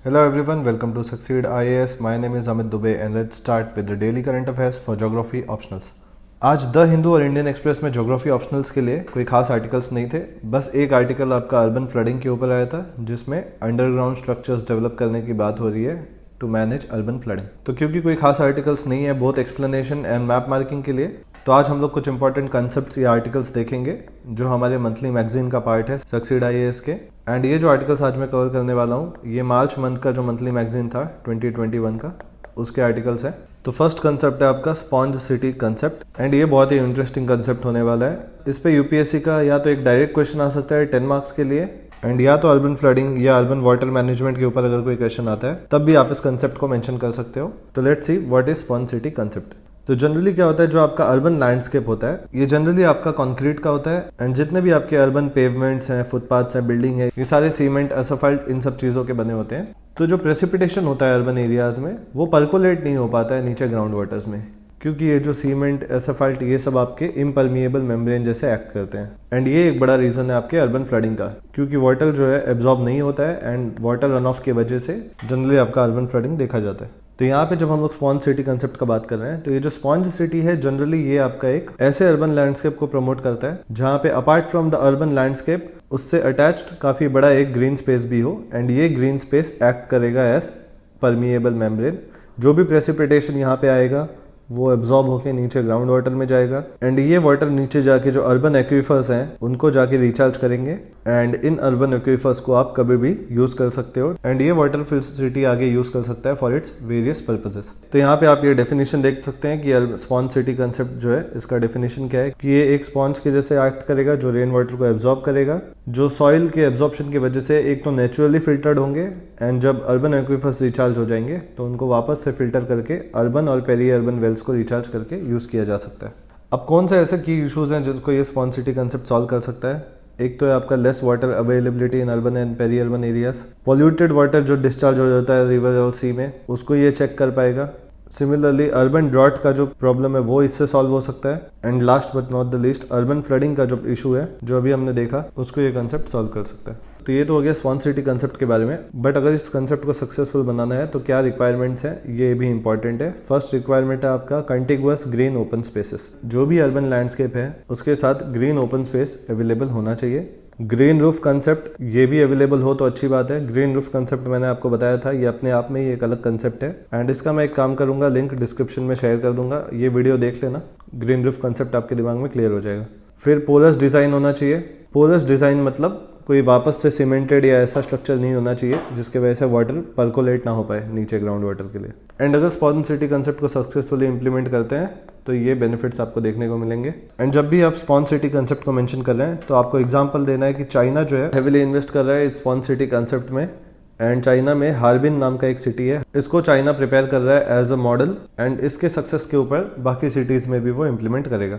Hello everyone, welcome to Succeed IAS. My name is Amit Dubey and let's start with the daily current affairs for geography optionals. आज the Hindu और Indian express में geography optionals के लिए कोई खास articles नहीं थे, बस एक आर्टिकल आपका अर्बन फ्लडिंग के ऊपर आया था जिसमें अंडरग्राउंड स्ट्रक्चर्स डेवलप करने की बात हो रही है टू मैनेज अर्बन फ्लडिंग। तो क्योंकि कोई खास आर्टिकल्स नहीं है both explanation and map marking के लिए, तो आज हम लोग कुछ इंपॉर्टेंट कंसेप्ट्स या आर्टिकल्स देखेंगे जो हमारे मंथली मैगजीन का पार्ट है सक्सीड आईएएस के। एंड ये जो आर्टिकल्स आज मैं कवर करने वाला हूँ ये मार्च मंथ का जो मंथली मैगजीन था 2021 का, उसके आर्टिकल्स हैं। तो फर्स्ट कंसेप्ट है आपका स्पॉन्ज सिटी कंसेप्ट एंड ये बहुत ही इंटरेस्टिंग कंसेप्ट होने वाला है। इस पे यूपीएससी का या तो एक डायरेक्ट क्वेश्चन आ सकता है 10 मार्क्स के लिए, एंड या तो अर्बन फ्लडिंग या अर्बन वाटर मैनेजमेंट के ऊपर अगर कोई क्वेश्चन आता है तब भी आप इस कंसेप्ट को मेंशन कर सकते हो। तो let's see what is sponge city concept. तो जनरली क्या होता है, जो आपका अर्बन लैंडस्केप होता है ये जनरली आपका कंक्रीट का होता है, एंड जितने भी आपके अर्बन पेवमेंट्स हैं, फुटपाथ्स हैं, बिल्डिंग है, ये सारे सीमेंट, असफल्ट, इन सब चीज़ों के बने होते हैं। तो जो प्रेसिपिटेशन होता है अर्बन एरियाज में वो पर्कोलेट नहीं हो पाता है नीचे ग्राउंड वाटर्स में, क्योंकि ये जो सीमेंट, एसफल्ट, ये सब आपके इम्परमिएबल मेम्ब्रेन जैसे एक्ट करते हैं। एंड ये एक बड़ा रीजन है आपके अर्बन फ्लडिंग का, क्योंकि वाटर जो है एब्जॉर्ब नहीं होता है एंड वाटर रन ऑफ की वजह से जनरली आपका अर्बन फ्लडिंग देखा जाता है। तो यहाँ पे जब हम लोग स्पॉन्ज सिटी कंसेप्ट का बात कर रहे हैं तो ये जो स्पॉन्ज सिटी है जनरली ये आपका एक ऐसे अर्बन लैंडस्केप को प्रमोट करता है जहाँ पे apart from the urban landscape उससे अटैच्ड काफी बड़ा एक ग्रीन स्पेस भी हो, एंड ये ग्रीन स्पेस एक्ट करेगा एज परमिएबल मेम्ब्रेन। जो भी प्रेसिपिटेशन यहाँ पे आएगा वो एब्जॉर्ब होके नीचे ग्राउंड वाटर में जाएगा, एंड ये वाटर नीचे जाके जो अर्बन एक्वीफर्स हैं उनको जाके रिचार्ज करेंगे, एंड इन अर्बन एक्वीफर्स को आप कभी भी यूज कर सकते हो, एंड ये वाटर फिर सिटी आगे यूज कर सकता है फॉर इट्स वेरियस पर्पसेस। तो यहाँ पे आप ये डेफिनेशन देख सकते हैं कि स्पॉन्ज सिटी कंसेप्ट जो है इसका डेफिनेशन क्या है कि ये एक स्पॉन्ज के जैसे एक्ट करेगा जो रेन वाटर को एब्जॉर्ब करेगा, जो सॉइल के एब्जॉर्प्शन की वजह से एक तो नेचुरली फिल्टर्ड होंगे, एंड जब अर्बन एक्वीफर्स रिचार्ज हो जाएंगे तो उनको वापस से फिल्टर करके अर्बन और पेरी अर्बन वेल्स को रिचार्ज करके यूज किया जा सकता है। अब कौन से ऐसे की इश्यूज हैं जिनको ये स्पॉन्ज सिटी कंसेप्ट सॉल्व कर सकता है? एक तो है आपका less water availability in urban and peri urban areas. Polluted water जो डिस्चार्ज हो जाता है रिवर और सी में उसको ये चेक कर पाएगा। सिमिलरली अर्बन ड्रॉट का जो प्रॉब्लम है वो इससे सॉल्व हो सकता है, and last but not the least urban flooding का जो इशू है जो अभी हमने देखा उसको ये कंसेप्ट सॉल्व कर सकता है। तो ये तो हो गया स्पॉन्ज सिटी कंसेप्ट के बारे में, बट अगर इस कंसेप्ट को सक्सेसफुल बनाना है तो क्या रिक्वायरमेंट्स हैं ये भी इंपॉर्टेंट है। फर्स्ट रिक्वायरमेंट है आपका कंटिगुअस ग्रीन ओपन स्पेसेस। जो भी अर्बन लैंडस्केप है उसके साथ ग्रीन ओपन स्पेस अवेलेबल होना चाहिए। ग्रीन रूफ कंसेप्ट ये भी अवेलेबल हो तो अच्छी बात है। ग्रीन रूफ कंसेप्ट मैंने आपको बताया था ये अपने आप में ही एक अलग कंसेप्ट है, एंड इसका मैं एक काम करूंगा लिंक डिस्क्रिप्शन में शेयर कर दूंगा, ये वीडियो देख लेना, ग्रीन रूफ कंसेप्ट आपके दिमाग में क्लियर हो जाएगा। फिर पोरस डिजाइन होना चाहिए। पोरस डिजाइन मतलब कोई वापस से सीमेंटेड या ऐसा स्ट्रक्चर नहीं होना चाहिए जिसके वजह से वाटर पर्कोलेट ना हो पाए नीचे ग्राउंड वाटर के लिए। एंड अगर स्पॉन्ज सिटी कंसेप्ट को सक्सेसफुली इंप्लीमेंट करते हैं तो ये बेनिफिट्स आपको देखने को मिलेंगे। एंड जब भी आप स्पॉन्ज सिटी कंसेप्ट को मेंशन कर रहे हैं तो आपको एग्जांपल देना है कि चाइना जो है हेविली इन्वेस्ट कर रहा है इस स्पॉन्ज सिटी कंसेप्ट में, एंड चाइना में हार्बिन नाम का एक सिटी है, इसको चाइना प्रिपेयर कर रहा है एज अ मॉडल, एंड इसके सक्सेस के ऊपर बाकी सिटीज में भी वो इम्प्लीमेंट करेगा।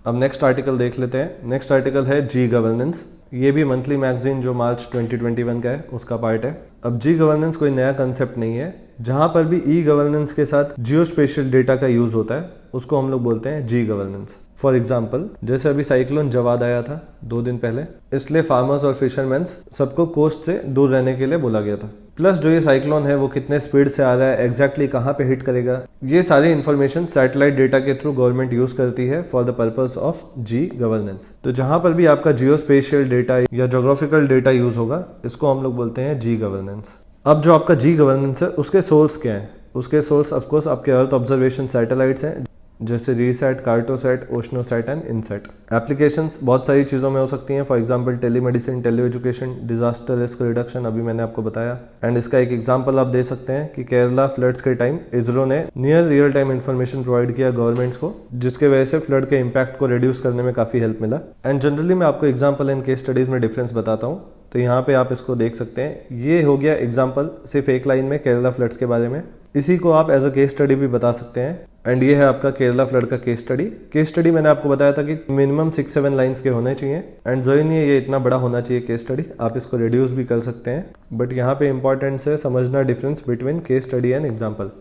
अब नेक्स्ट आर्टिकल देख लेते हैं। नेक्स्ट आर्टिकल है जी गवर्नेंस। ये भी मंथली मैगजीन जो मार्च 2021 का है उसका पार्ट है। अब जी गवर्नेंस कोई नया कंसेप्ट नहीं है। जहां पर भी ई गवर्नेंस के साथ जियो स्पेशियल डेटा का यूज होता है उसको हम लोग बोलते हैं जी गवर्नेंस। फॉर एग्जाम्पल जैसे अभी साइक्लोन जवाद आया था 2 दिन पहले, इसलिए फार्मर्स और फिशरमैन्स सबको कोस्ट से दूर रहने के लिए बोला गया था। प्लस जो ये साइक्लोन है वो कितने स्पीड से आ रहा है, एग्जैक्टली कहाँ पे हिट करेगा, ये सारी इन्फॉर्मेशन सैटेलाइट डेटा के थ्रू गवर्नमेंट यूज करती है for the purpose of G governance. तो जहां पर भी आपका जियो स्पेशियल डेटा या जोग्राफिकल डेटा यूज होगा इसको हम लोग बोलते हैं जी गवर्नेंस। अब जो आपका जी गवर्नेंस है उसके सोर्स क्या है? उसके सोर्स ऑफकोर्स आपके अर्थ ऑब्जर्वेशन सैटेलाइट्स हैं जैसे RISAT, Cartosat, Oceansat and INSAT. Applications बहुत सारी चीज़ों में हो सकती हैं, for example telemedicine, tele education, disaster risk reduction, अभी मैंने आपको बताया। एंड इसका एक एग्जांपल आप दे सकते हैं कि केरला फ्लड्स के टाइम इसरो ने near real time information provide किया गवर्नमेंट्स को, जिसके वजह से फ्लड के इम्पैक्ट को रिड्यूस करने में काफ़ी हेल्प मिला। एंड जनरली मैं आपको एग्जाम्पल एंड केस स्टडीज में डिफरेंस बताता हूँ, तो यहाँ पे आप इसको देख सकते हैं। ये हो गया एग्जाम्पल सिर्फ एक लाइन में केरला फ्लड्स के बारे में, इसी को आप एज अ केस स्टडी भी बता सकते हैं। एंड ये है आपका केरला फ्लड का केस स्टडी। केस स्टडी मैंने आपको बताया था कि मिनिमम 6-7 लाइंस के होने चाहिए, एंड जो ही नहीं है ये इतना बड़ा होना चाहिए केस स्टडी, आप इसको रिड्यूस भी कर सकते हैं, बट यहाँ पे इंपॉर्टेंट है समझना difference between case study and example.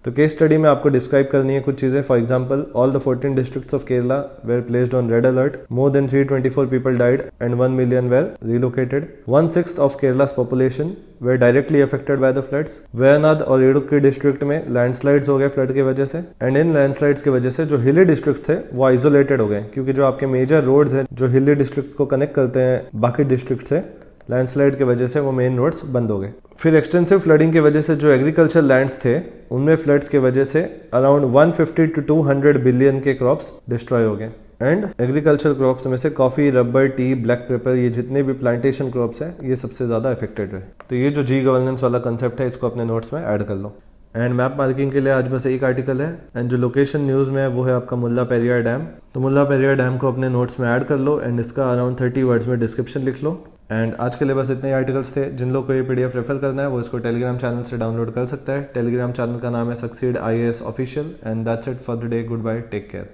तो केस स्टडी में आपको डिस्क्राइब करनी है कुछ चीज़ें. For example, all the 14 districts of Kerala were placed on red alert. More than 324 people died and 1 million were relocated. 1/6 of केरला's population were directly affected by the floods. Wayanad और Idukki district में landslides हो गए फ्लड की वजह से. एंड इन लैंडस्लाइड्स की वजह से जो हिली डिस्ट्रिक्ट थे वो आइसोलेटेड हो गए, क्योंकि जो आपके मेजर रोड्स हैं जो हिली डिस्ट्रिक्ट को कनेक्ट करते हैं बाकी डिस्ट्रिक्ट से, लैंडस्लाइड की वजह से वो मेन रोड्स बंद हो गए. फिर एक्सटेंसिव फ्लडिंग की वजह से जो एग्रीकल्चर लैंड्स थे उनमें फ्लड्स की वजह से अराउंड 150 to 200 बिलियन के क्रॉप्स डिस्ट्रॉय हो गए. एंड एग्रीकल्चर क्रॉप्स में से coffee, rubber, T, black pepper, ये जितने भी प्लांटेशन क्रॉप्स हैं ये सबसे ज़्यादा अफेक्टेड रहे. तो ये जो जी गवर्नेंस वाला कंसेप्ट है इसको अपने नोट्स में ऐड कर लो. एंड मैप मार्किंग के लिए आज बस एक आर्टिकल है. एंड जो लोकेशन न्यूज़ में है वो है आपका मुल्ला पेरियार डैम. तो मुल्ला पेरियार डैम को अपने नोट्स में ऐड कर लो एंड इसका अराउंड 30 वर्ड्स में डिस्क्रिप्शन लिख लो. एंड आज के लिए बस इतने ही आर्टिकल्स थे. जिन लोग को ये पीडीएफ रेफर करना है वो इसको टेलीग्राम चैनल से डाउनलोड कर सकता है. टेलीग्राम चैनल का नाम है succeed IAS official. And that's it for the day. Goodbye, take care.